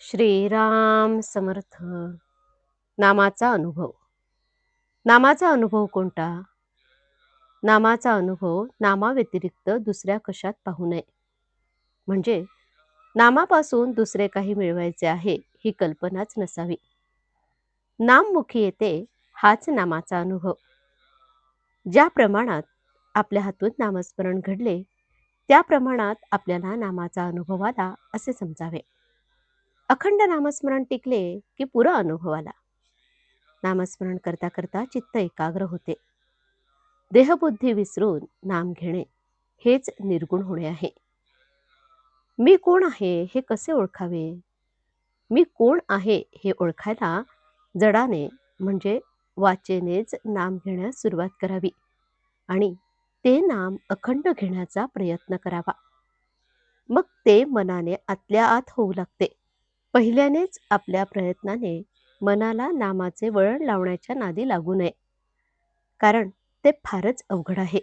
श्रीराम समर्थ. नामाचा अनुभव. नामाचा अनुभव कोणता? नामाचा अनुभव नामाव्यतिरिक्त दुसऱ्या कशात पाहू नये. म्हणजे नामापासून दुसरे काही मिळवायचे आहे ही कल्पनाच नसावी. नाम मुखी येते हाच नामाचा अनुभव. ज्या प्रमाणात आपल्या हातून नामस्मरण घडले त्या प्रमाणात आपल्याला नामाचा अनुभव आला असे समजावे. अखंड नामस्मरण टिकले की पुरा अनुभव आला. नामस्मरण करता करता चित्त एकाग्र होते. देहबुद्धी विसरून नाम घेणे हेच निर्गुण होणे आहे. मी कोण आहे हे कसे ओळखावे? मी कोण आहे हे ओळखायला जडाने म्हणजे वाचेनेच नाम घेण्यास सुरुवात करावी आणि ते नाम अखंड घेण्याचा प्रयत्न करावा. मग ते मनाने आतल्या आत होऊ लागते. पहिल्यानेच आपल्या प्रयत्नाने मनाला नामाचे वळण लावण्याच्या नादी लागू नये, कारण ते फारच अवघड आहे.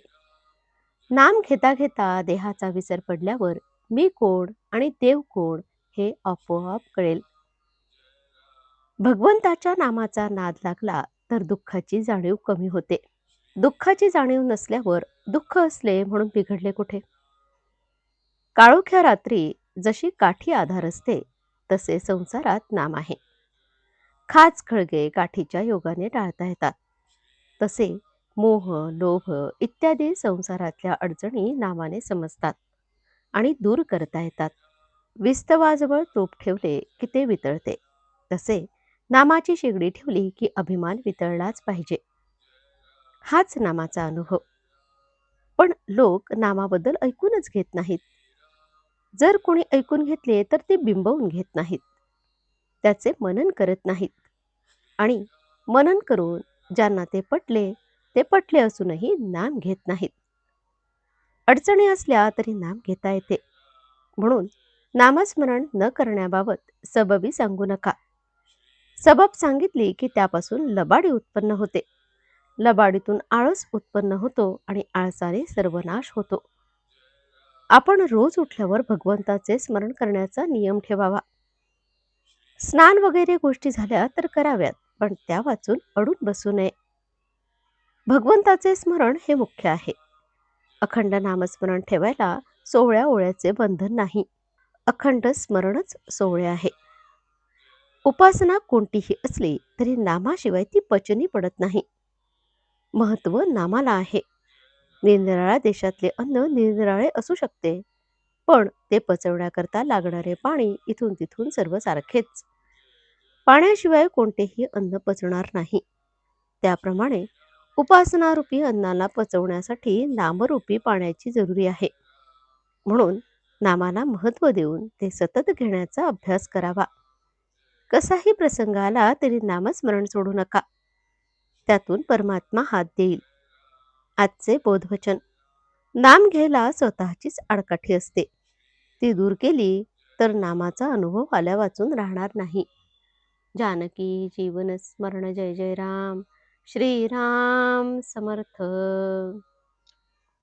नाम घेता घेता देहाचा विसर पडल्यावर मी कोण आणि देव कोण हे आपोआप कळेल. भगवंताच्या नामाचा नाद लागला तर दुःखाची जाणीव कमी होते. दुःखाची जाणीव नसल्यावर दुःख असले म्हणून बिघडले कुठे? काळोख्या रात्री जशी काठी आधार असते तसे संसारात नाम आहे. खाच खळगे काठीच्या योगाने टाळता येतात, तसे मोह लोभ इत्यादी संसारातल्या अडचणी नामाने समजतात आणि दूर करता येतात. विस्तवाजवळ तोफ ठेवले की ते वितळते, तसे नामाची शेगडी ठेवली की अभिमान वितळलाच पाहिजे. हाच नामाचा अनुभव. पण लोक नामाबद्दल ऐकूनच घेत नाहीत. जर कोणी ऐकून घेतले तर ते बिंबवून घेत नाहीत, त्याचे मनन करत नाहीत. आणि मनन करून ज्यांना ते पटले असूनही नाम घेत नाहीत. अडचणी असल्या तरी नाम घेता येते, म्हणून नामस्मरण न करण्याबाबत सबबी सांगू नका. सबब सांगितली की त्यापासून लबाडी उत्पन्न होते. लबाडीतून आळस उत्पन्न होतो आणि आळसाने सर्वनाश होतो. आपण रोज उठल्यावर भगवंताचे स्मरण करण्याचा नियम ठेवावा. स्नान वगैरे गोष्टी झाल्या तर कराव्यात, पण त्या वाचून अडून बसू नये. भगवंताचे स्मरण हे मुख्य आहे. अखंड नामस्मरण ठेवायला सोहळ्या ओळ्याचे बंधन नाही. अखंड स्मरणच सोहळे आहे. उपासना कोणतीही असली तरी नामाशिवाय ती पचनी पडत नाही. महत्व नामाला आहे. निरनिराळ्या देशातले अन्न निरनिराळे असू शकते, पण ते पचवण्याकरता लागणारे पाणी इथून तिथून सर्व सारखेच. पाण्याशिवाय कोणतेही अन्न पचणार नाही. त्याप्रमाणे उपासनारूपी अन्नाला पचवण्यासाठी नामरूपी पाण्याची जरुरी आहे. म्हणून नामाला महत्त्व देऊन ते सतत घेण्याचा अभ्यास करावा. कसाही प्रसंग आला तरी नामस्मरण सोडू नका. त्यातून परमात्मा हात देईल. आजचे बोधवचन. नाम घ्यायला स्वतःचीच आडकाठी असते. ती दूर केली तर नामाचा अनुभव आल्या वाचून राहणार नाही. जानकी जीवन स्मरण जय जय राम. श्रीराम समर्थ.